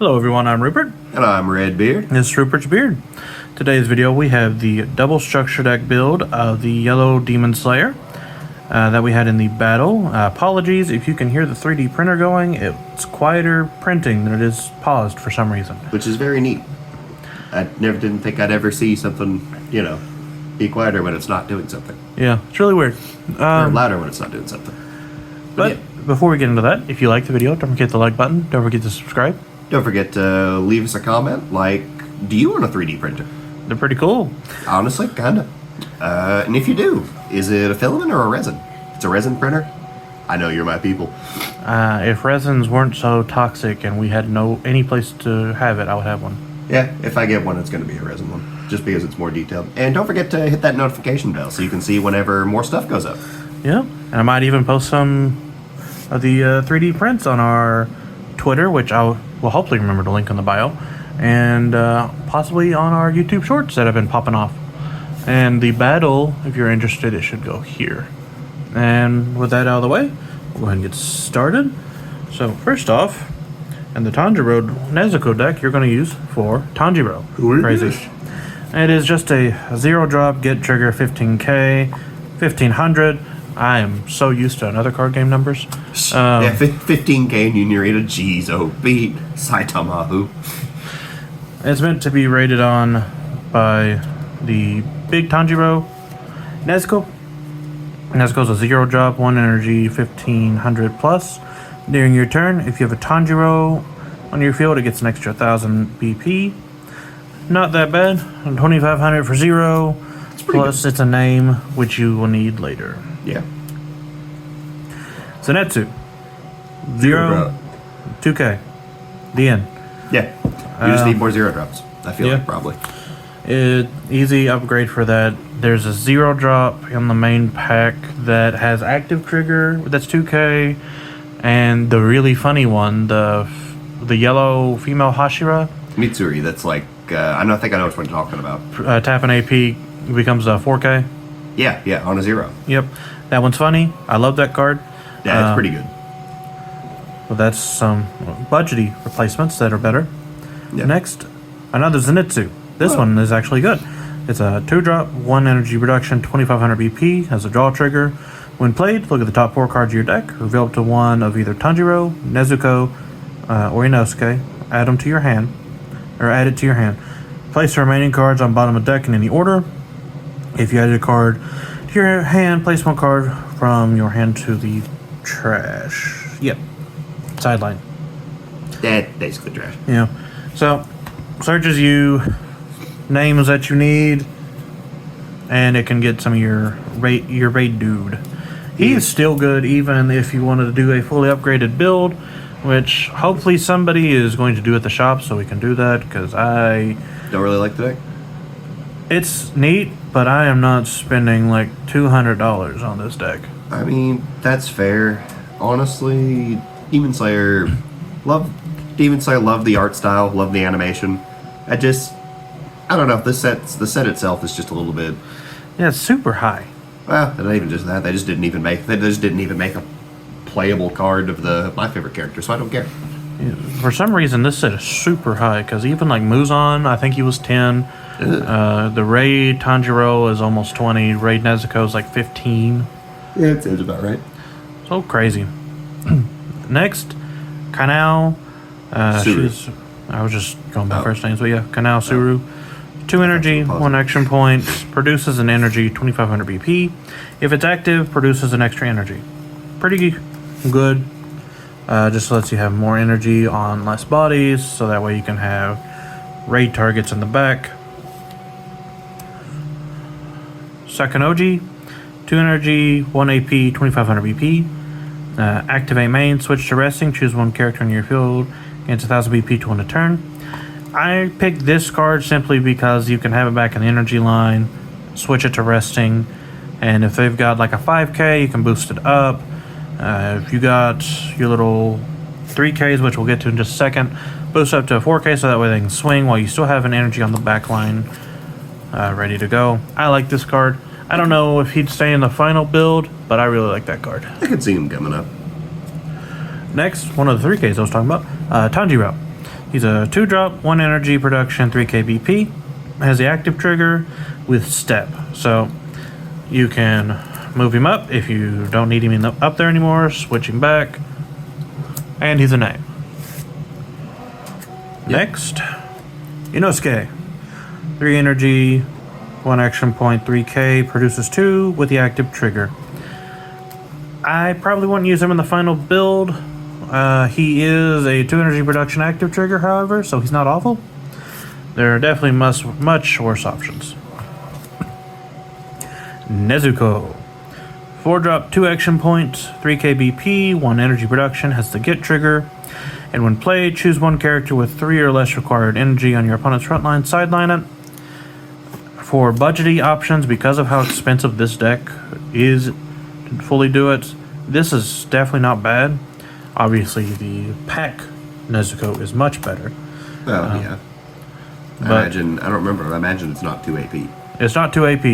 Hello everyone, I'm Rupert. And I'm Redbeard. This is Rupert's Beard. Today's video we have the double structure deck build of the yellow Demon Slayer that we had in the battle. Apologies if you can hear the 3D printer going. It's quieter printing than it is paused for some reason. Which is very neat. I didn't think I'd ever see something, be quieter when it's not doing something. Yeah, it's really weird. Or louder when it's not doing something. But yeah. Before we get into that, if you like the video, don't forget the like button. Don't forget to subscribe. Don't forget to leave us a comment like, do you own a 3D printer? They're pretty cool. Honestly, kinda. And if you do, is it a filament or a resin? If it's a resin printer, I know you're my people. If resins weren't so toxic and we had any place to have it, I would have one. Yeah, if I get one, it's going to be a resin one, just because it's more detailed. And don't forget to hit that notification bell so you can see whenever more stuff goes up. Yeah, and I might even post some of the 3D prints on our Twitter, which I will hopefully remember to link in the bio, and possibly on our YouTube shorts that have been popping off. And the battle, if you're interested, it should go here. And with that out of the way, we'll go ahead and get started. So first off, in the Tanjiro Nezuko deck, you're going to use for Tanjiro. Crazy. It is just a 0-drop, get trigger 15k, 1500. I am so used to another card game numbers. 15k and you rated G's, oh, beat Saitamahu. It's meant to be rated on by the big Tanjiro Nezuko. Nezuko's a 0-drop, 1 energy, 1500 plus. During your turn, if you have a Tanjiro on your field, it gets an extra 1000 BP. Not that bad. 2500 for 0. Plus, it's a name which you will need later. Yeah. Zenitsu. 0, 2k. The end. Yeah. You just need more 0-drops. I feel like probably. Easy upgrade for that. There's a 0-drop in the main pack that has active trigger. That's 2k. And the really funny one, the yellow female Hashira. Mitsuri, that's like, I think I know what you're talking about. Tap an AP becomes a 4k. Yeah, on a 0. Yep. That one's funny. I love that card. Yeah, it's pretty good. Well, that's some budgety replacements that are better. Yeah. Next, another Zenitsu. This one is actually good. It's a 2-drop, 1 energy reduction, 2500 BP, has a draw trigger. When played, look at the top 4 cards of your deck, reveal up to one of either Tanjiro, Nezuko, or Inosuke, add them to your hand, or add it to your hand. Place the remaining cards on bottom of the deck in any order. If you added a card to your hand, place one card from your hand to the trash. Yep. Sideline. That's basically trash. Yeah. So, searches you names that you need, and it can get some of your raid dude. He is still good even if you wanted to do a fully upgraded build, which hopefully somebody is going to do at the shop so we can do that, because I don't really like the deck. It's neat, but I am not spending like $200 on this deck. I mean, that's fair. Honestly, Demon Slayer, love the art style, love the animation. I don't know, the set itself is just a little bit. Yeah, it's super high. Well, not even just that. They just didn't even make a playable card of my favorite character, so I don't care. Yeah, for some reason, this set is super high, because even like Muzan, I think he was 10. The Raid Tanjiro is almost 20. Raid Nezuko is like 15. Yeah, it sounds about right. So crazy. Next, Kanao. I was just going by first names, but yeah, Kanao Suru. 2 energy, 1 action point, produces an energy, 2500 BP. If it's active, produces an extra energy. Pretty good. Just lets you have more energy on less bodies, so that way you can have raid targets in the back. Sakanoji, 2 energy, 1 AP, 2500 BP. Activate main, switch to resting, choose one character in your field, gains 1000 BP to win a turn. I picked this card simply because you can have it back in the energy line, switch it to resting, and if they've got like a 5k, you can boost it up. If you got your little 3ks, which we'll get to in just a second, boost up to a 4k so that way they can swing while you still have an energy on the back line ready to go. I like this card. I don't know if he'd stay in the final build, but I really like that card. I could see him coming up. Next, one of the 3Ks I was talking about, Tanjiro. He's a 2-drop, 1 energy production, 3k BP. Has the active trigger with step. So you can move him up if you don't need him up there anymore, switch him back. And he's a name. Next, Inosuke. 3 energy, 1 action point, 3k, produces 2 with the active trigger. I probably wouldn't use him in the final build. He is a 2 energy production active trigger, however, so he's not awful. There are definitely much worse options. Nezuko. 4-drop, 2 action points, 3k BP, 1 energy production, has the get trigger. And when played, choose 1 character with 3 or less required energy on your opponent's front line, sideline it. For budgety options, because of how expensive this deck is to fully do it, this is definitely not bad. Obviously, the pack Nezuko is much better. Well, yeah. I don't remember. I imagine it's not 2 AP. It's not 2 AP.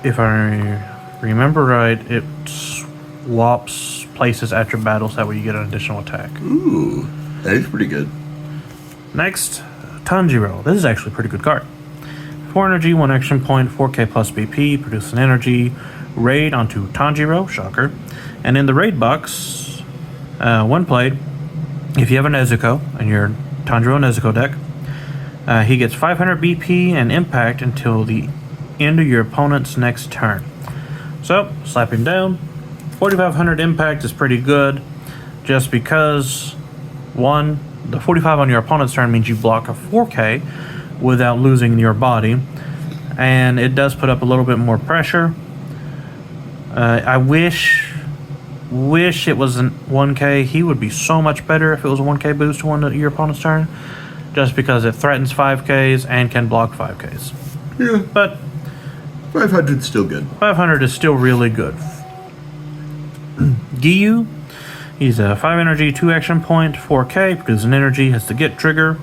If I remember right, it swaps places after battles, that way you get an additional attack. Ooh, that is pretty good. Next, Tanjiro. This is actually a pretty good card. 4 energy, 1 action point, 4k plus BP, produce an energy, raid onto Tanjiro, shocker. And in the raid box, when played, if you have a Nezuko in your Tanjiro Nezuko deck, he gets 500 BP and impact until the end of your opponent's next turn. So, slap him down. 4,500 impact is pretty good, just because, 1, the 45 on your opponent's turn means you block a 4k without losing your body, and it does put up a little bit more pressure. I wish it was an 1k. He would be so much better if it was a 1k boost to your opponent's turn, just because it threatens 5ks and can block 5ks. Yeah, but 500 is still good. 500 is still really good. Giyu, he's a 5 energy, 2 action point, 4k, produces an energy, has the get trigger.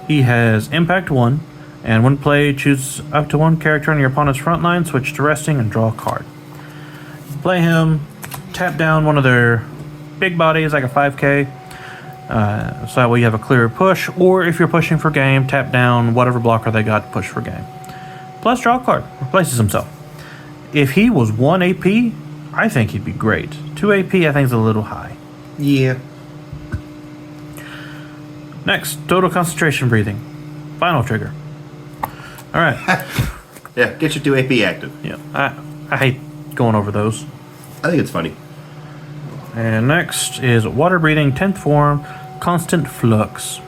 He has impact 1, and when played, choose up to 1 character on your opponent's front line, switch to resting, and draw a card. Play him, tap down one of their big bodies, like a 5k, so that way you have a clear push, or if you're pushing for game, tap down whatever blocker they got to push for game. Plus draw a card, replaces himself. If he was 1 AP, I think he'd be great. 2 AP I think is a little high. Yeah. Next, total concentration breathing. Final trigger. Alright. Yeah, get your 2 AP active. Yeah, I hate going over those. I think it's funny. And next is water breathing, 10th form, constant flux.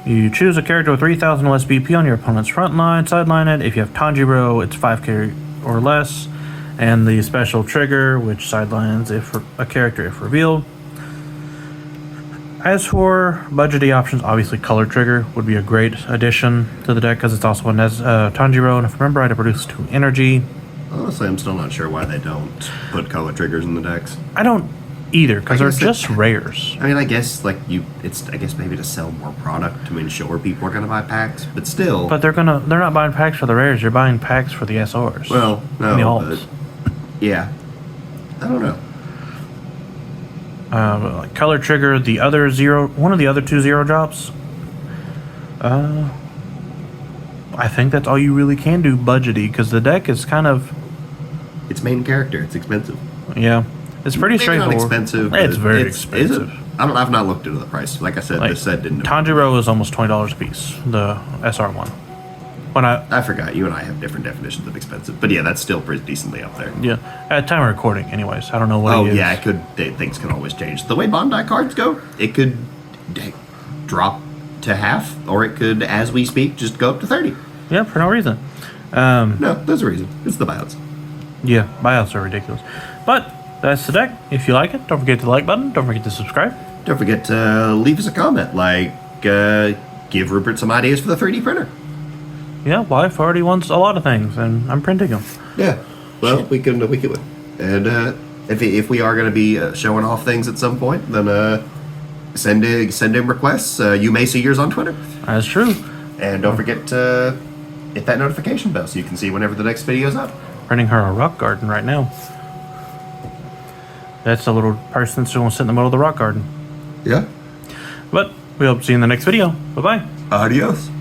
You choose a character with 3,000 less BP on your opponent's front line, sideline it. If you have Tanjiro, it's 5k or less. And the special trigger, which sidelines if a character if revealed. As for budgety options, obviously color trigger would be a great addition to the deck because it's also a Tanjiro, and if I remember right, it produces 2 energy. Honestly, I'm still not sure why they don't put color triggers in the decks. I don't either, because they're guess just rares. I mean, I guess maybe to sell more product to ensure people are gonna buy packs, but still. But they're not buying packs for the rares, they're buying packs for the SRs. Well, no, and the but alts. Yeah, I don't know. Like color trigger, one of the other 2 0 drops. I think that's all you really can do budgety, because the deck is kind of. It's main character. It's expensive. Yeah, it's pretty Maybe straightforward. Not expensive. It's very expensive. expensive. Is it? I've not looked into the price. Like I said, this set didn't. Tanjiro is almost $20 a piece. The SR one. When I forgot. You and I have different definitions of expensive, but yeah, that's still pretty decently up there. Yeah, at time of recording, anyways. I don't know what. Oh it is. yeah, it could. Things can always change. The way Bandai cards go, it could drop to half, or it could, as we speak, just go up to 30. Yeah, for no reason. No, there's a reason. It's the buyouts. Yeah, buyouts are ridiculous. But that's the deck. If you like it, don't forget to the like button. Don't forget to subscribe. Don't forget to leave us a comment. Give Rupert some ideas for the 3D printer. Yeah, wife already wants a lot of things, and I'm printing them. Yeah. Well, we can. And if we are going to be showing off things at some point, then send in requests. You may see yours on Twitter. That's true. And don't forget to hit that notification bell so you can see whenever the next video is up. Printing her a rock garden right now. That's a little person that's going to sit in the middle of the rock garden. Yeah. But We hope to see you in the next video. Bye-bye. Adios.